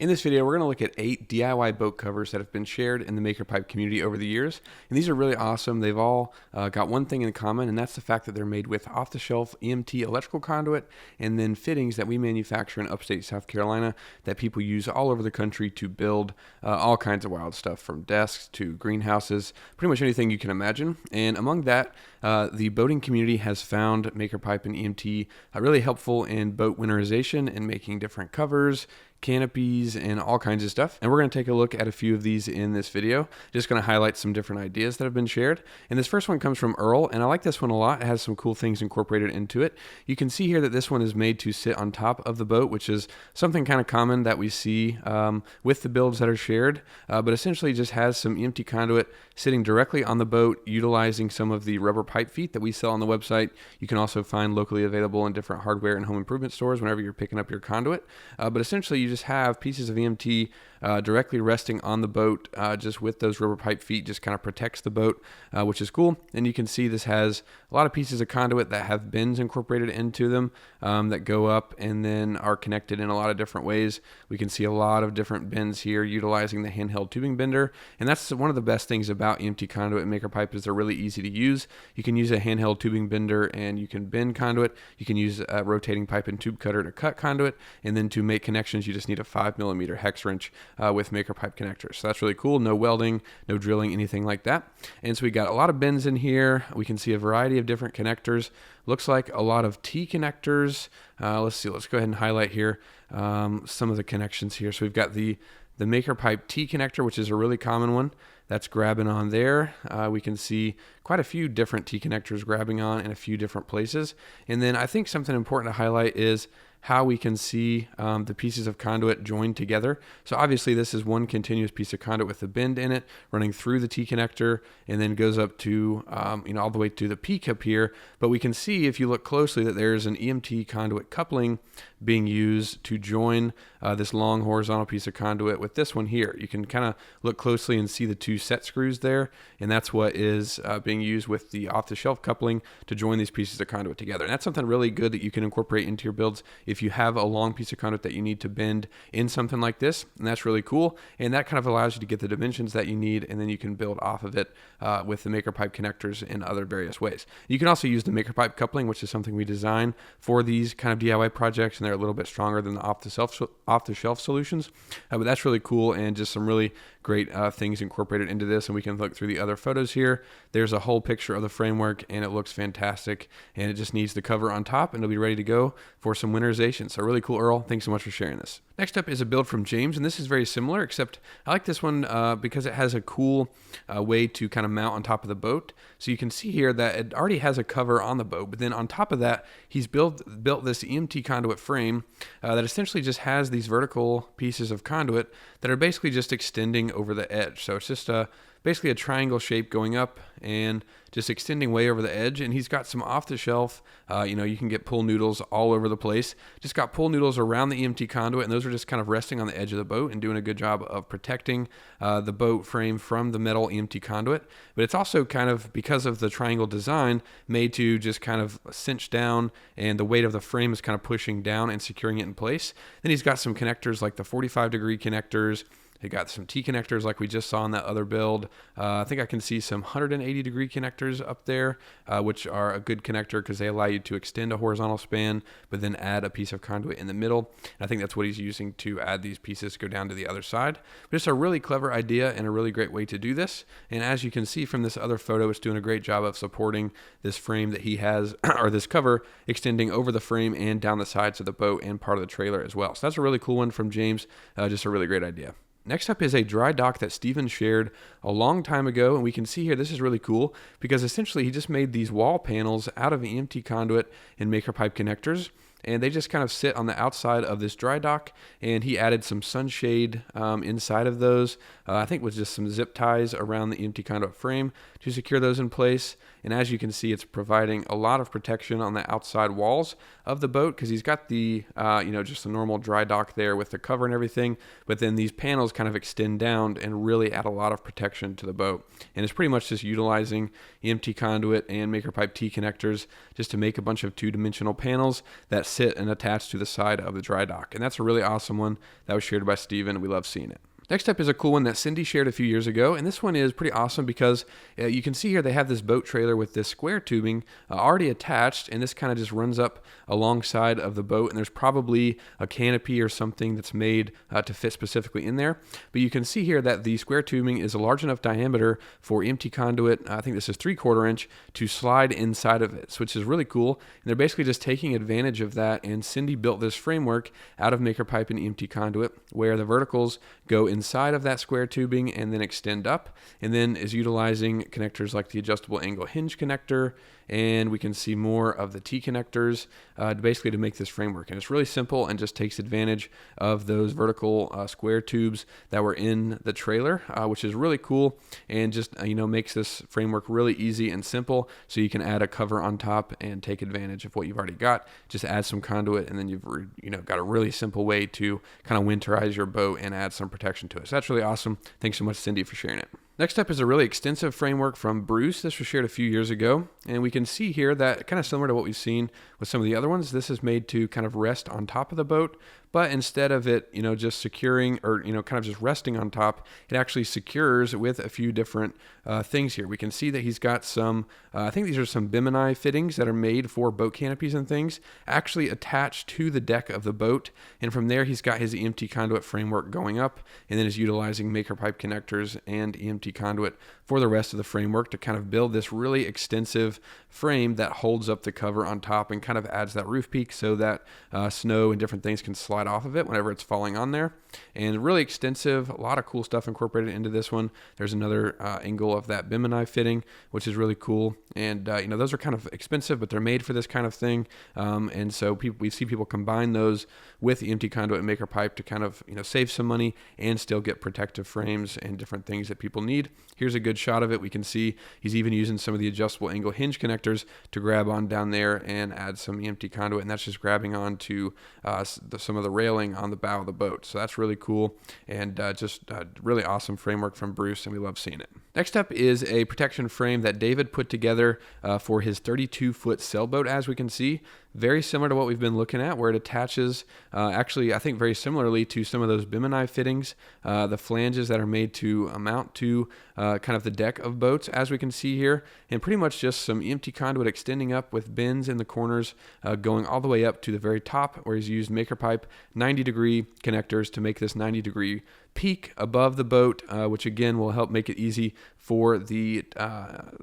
In this video, we're going to look at 8 DIY boat covers that have been shared in the MakerPipe community over the years. And these are really awesome. They've all got one thing in common, and that's the fact that they're made with off-the-shelf EMT electrical conduit and then fittings that we manufacture in upstate South Carolina that people use all over the country to build all kinds of wild stuff, from desks to greenhouses, pretty much anything you can imagine. And among that, the boating community has found MakerPipe and EMT really helpful in boat winterization and making different covers, canopies, and all kinds of stuff. And we're going to take a look at a few of these in this video. Just going to highlight some different ideas that have been shared. And this first one comes from Earl, and I like this one a lot. It has some cool things incorporated into it. You can see here that this one is made to sit on top of the boat, which is something kind of common that we see with the builds that are shared, but essentially just has some EMT conduit sitting directly on the boat, utilizing some of the rubber pipe feet that we sell on the website. You can also find locally available in different hardware and home improvement stores whenever you're picking up your conduit. But essentially, you just have pieces of EMT directly resting on the boat, just with those rubber pipe feet, just kind of protects the boat, which is cool. And you can see this has a lot of pieces of conduit that have bins incorporated into them that go up and then are connected in a lot of different ways. We can see a lot of different bins here utilizing the handheld tubing bender. And that's one of the best things about EMT conduit and MakerPipe is they're really easy to use. You can use a handheld tubing bender and you can bend conduit. You can use a rotating pipe and tube cutter to cut conduit. And then to make connections, you just need a 5mm hex wrench with MakerPipe connectors. So that's really cool. No welding, no drilling, anything like that. And so we got a lot of bins in here. We can see a variety of different connectors. Looks like a lot of T connectors. Let's see. Let's go ahead and highlight here some of the connections here. So we've got the MakerPipe T connector, which is a really common one. That's grabbing on there. We can see quite a few different T connectors grabbing on in a few different places. And then I think something important to highlight is how we can see the pieces of conduit joined together. So obviously this is one continuous piece of conduit with a bend in it running through the T connector and then goes up to, all the way to the P cup here. But we can see if you look closely that there's an EMT conduit coupling being used to join this long horizontal piece of conduit with this one here. You can kind of look closely and see the two set screws there, and that's what is being used with the off-the-shelf coupling to join these pieces of conduit together. And that's something really good that you can incorporate into your builds if you have a long piece of conduit that you need to bend in something like this. And that's really cool, and that kind of allows you to get the dimensions that you need, and then you can build off of it with the MakerPipe connectors in other various ways. You can also use the MakerPipe coupling, which is something we design for these kind of DIY projects, and they're a little bit stronger than the off-the-shelf solutions, but that's really cool and just some really great things incorporated into this. And we can look through the other photos here. There's a whole picture of the framework and it looks fantastic, and it just needs the cover on top and it'll be ready to go for some winterization. So really cool, Earl. Thanks so much for sharing this. Next up is a build from James, and this is very similar, except I like this one because it has a cool way to kind of mount on top of the boat. So you can see here that it already has a cover on the boat, but then on top of that, he's built this EMT conduit frame that essentially just has these vertical pieces of conduit that are basically just extending over the edge. So it's just basically a triangle shape going up and just extending way over the edge. And he's got some off-the-shelf, you can get pull noodles all over the place. Just got pull noodles around the EMT conduit, and those are just kind of resting on the edge of the boat and doing a good job of protecting the boat frame from the metal EMT conduit. But it's also kind of, because of the triangle design, made to just kind of cinch down, and the weight of the frame is kind of pushing down and securing it in place. Then he's got some connectors like the 45-degree connectors. They got some T connectors like we just saw in that other build. I think I can see some 180-degree connectors up there, which are a good connector because they allow you to extend a horizontal span, but then add a piece of conduit in the middle. And I think that's what he's using to add these pieces to go down to the other side. But it's a really clever idea and a really great way to do this. And as you can see from this other photo, it's doing a great job of supporting this frame that he has, or this cover, extending over the frame and down the sides of the boat and part of the trailer as well. So that's a really cool one from James. Just a really great idea. Next up is a dry dock that Steven shared a long time ago, and we can see here this is really cool because essentially he just made these wall panels out of EMT conduit and MakerPipe connectors, and they just kind of sit on the outside of this dry dock, and he added some sunshade inside of those, I think with just some zip ties around the EMT conduit frame to secure those in place. And as you can see, it's providing a lot of protection on the outside walls of the boat because he's got the, just a normal dry dock there with the cover and everything. But then these panels kind of extend down and really add a lot of protection to the boat. And it's pretty much just utilizing EMT conduit and MakerPipe T connectors just to make a bunch of two-dimensional panels that sit and attach to the side of the dry dock. And that's a really awesome one that was shared by Steven. We love seeing it. Next up is a cool one that Cindy shared a few years ago, and this one is pretty awesome because you can see here they have this boat trailer with this square tubing already attached, and this kind of just runs up alongside of the boat, and there's probably a canopy or something that's made to fit specifically in there. But you can see here that the square tubing is a large enough diameter for EMT conduit, I think this is 3/4 inch, to slide inside of it, which is really cool. And they're basically just taking advantage of that, and Cindy built this framework out of maker pipe and EMT conduit where the verticals go inside of that square tubing and then extend up, and then is utilizing connectors like the adjustable angle hinge connector, and we can see more of the T connectors basically to make this framework. And it's really simple and just takes advantage of those vertical square tubes that were in the trailer, which is really cool, and just makes this framework really easy and simple, so you can add a cover on top and take advantage of what you've already got. Just add some conduit, and then you've got a really simple way to kind of winterize your boat and add some protection to it. So that's really awesome. Thanks so much, Cindy, for sharing it. Next up is a really extensive framework from Bruce. This was shared a few years ago, and we can see here that kind of similar to what we've seen with some of the other ones, this is made to kind of rest on top of the boat, but instead of it, just securing or, kind of just resting on top, it actually secures with a few different things here. We can see that he's got some, I think these are some Bimini fittings that are made for boat canopies and things, actually attached to the deck of the boat. And from there, he's got his EMT conduit framework going up, and then is utilizing maker pipe connectors and EMT conduit for the rest of the framework to kind of build this really extensive frame that holds up the cover on top and kind of adds that roof peak so that snow and different things can slide off of it whenever it's falling on there. And really extensive, a lot of cool stuff incorporated into this one. There's another angle of that Bimini fitting, which is really cool. And those are kind of expensive, but they're made for this kind of thing. And so we see people combine those with the EMT conduit and maker pipe to kind of save some money and still get protective frames and different things that people need. Here's a good shot of it. We can see he's even using some of the adjustable angle hinge connectors to grab on down there and add some EMT conduit, and that's just grabbing on to some of the railing on the bow of the boat. So that's really cool, and just a really awesome framework from Bruce, and we love seeing it. Next up is a protection frame that David put together for his 32-foot sailboat, as we can see. Very similar to what we've been looking at, where it attaches, actually, I think very similarly to some of those Bimini fittings, the flanges that are made to mount to kind of the deck of boats, as we can see here, and pretty much just some EMT conduit extending up with bends in the corners, going all the way up to the very top, where he's used maker pipe 90-degree connectors to make this 90-degree peak above the boat, which again will help make it easy for the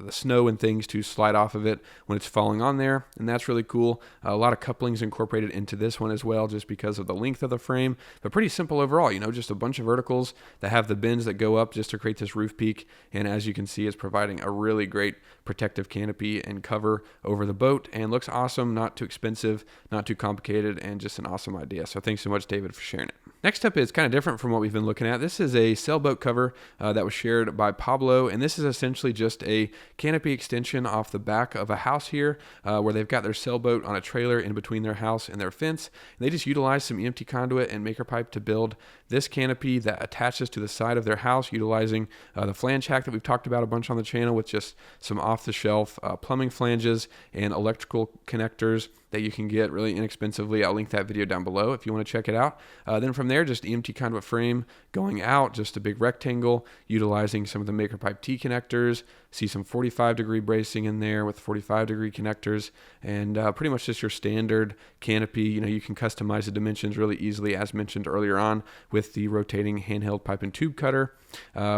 snow and things to slide off of it when it's falling on there, and that's really cool. A lot of couplings incorporated into this one as well, just because of the length of the frame, but pretty simple overall. Just a bunch of verticals that have the bends that go up just to create this roof peak, and as you can see, it's providing a really great protective canopy and cover over the boat, and looks awesome, not too expensive, not too complicated, and just an awesome idea. So thanks so much, David, for sharing it. Next up is kind of different from what we've been looking at. This is a sailboat cover that was shared by Pablo, and this is essentially just a canopy extension off the back of a house here, where they've got their sailboat on a trailer in between their house and their fence. And they just utilize some EMT conduit and maker pipe to build this canopy that attaches to the side of their house, utilizing the flange hack that we've talked about a bunch on the channel, with just some off-the-shelf plumbing flanges and electrical connectors that you can get really inexpensively. I'll link that video down below if you want to check it out. Then from there, just EMT conduit frame going out, just a big rectangle, utilizing some of the maker pipe T connectors. See some 45-degree bracing in there with 45-degree connectors, and pretty much just your standard canopy. You can customize the dimensions really easily, as mentioned earlier on, with the rotating handheld pipe and tube cutter.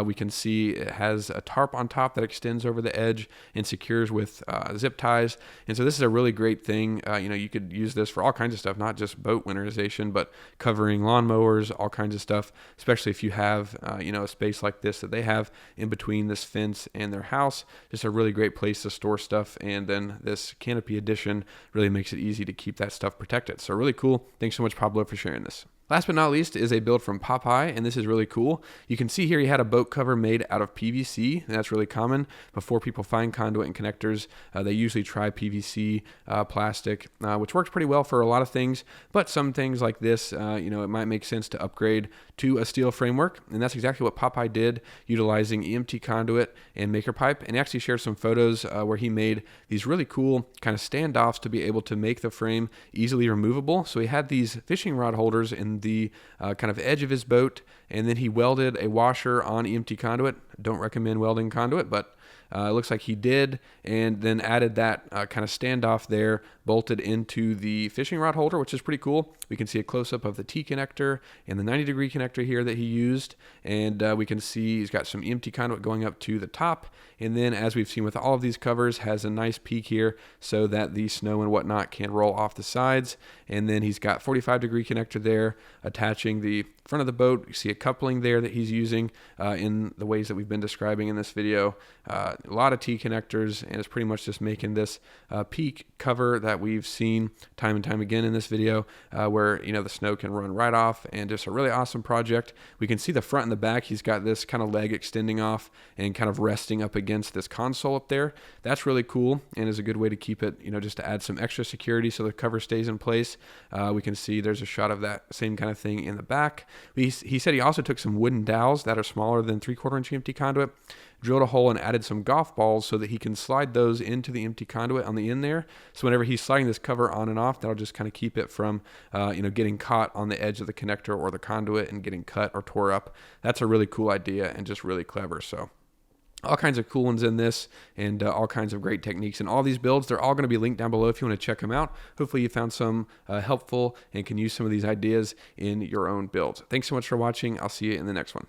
We can see it has a tarp on top that extends over the edge and secures with zip ties. And so this is a really great thing. You could use this for all kinds of stuff, not just boat winterization, but covering lawnmowers, all kinds of stuff, especially if you have, a space like this that they have in between this fence and their house. Just a really great place to store stuff. And then this canopy addition really makes it easy to keep that stuff protected. So really cool. Thanks so much, Pablo, for sharing this. Last but not least is a build from Popeye, and this is really cool. You can see here he had a boat cover made out of PVC, and that's really common. Before people find conduit and connectors, they usually try PVC plastic, which works pretty well for a lot of things, but some things like this, it might make sense to upgrade to a steel framework, and that's exactly what Popeye did, utilizing EMT conduit and maker pipe, and he actually shared some photos where he made these really cool kind of standoffs to be able to make the frame easily removable. So he had these fishing rod holders in the kind of edge of his boat, and then he welded a washer on EMT conduit. Don't recommend welding conduit, but it looks like he did, and then added that kind of standoff there, bolted into the fishing rod holder, which is pretty cool. We can see a close-up of the T connector and the 90-degree connector here that he used, and we can see he's got some EMT conduit going up to the top, and then as we've seen with all of these covers, has a nice peak here so that the snow and whatnot can roll off the sides, and then he's got 45-degree connector there attaching the front of the boat. You see a coupling there that he's using in the ways that we've been describing in this video. A lot of T connectors, and it's pretty much just making this peak cover that we've seen time and time again in this video, where the snow can run right off, and just a really awesome project. We can see the front and the back. He's got this kind of leg extending off and kind of resting up against this console up there. That's really cool, and is a good way to keep it, just to add some extra security so the cover stays in place. We can see there's a shot of that same kind of thing in the back. He said he also took some wooden dowels that are smaller than 3/4 inch empty conduit, drilled a hole and added some golf balls so that he can slide those into the empty conduit on the end there. So whenever he's sliding this cover on and off, that'll just kind of keep it from, getting caught on the edge of the connector or the conduit and getting cut or tore up. That's a really cool idea and just really clever. So all kinds of cool ones in this, and all kinds of great techniques. And all these builds, they're all going to be linked down below if you want to check them out. Hopefully you found some helpful and can use some of these ideas in your own builds. Thanks so much for watching. I'll see you in the next one.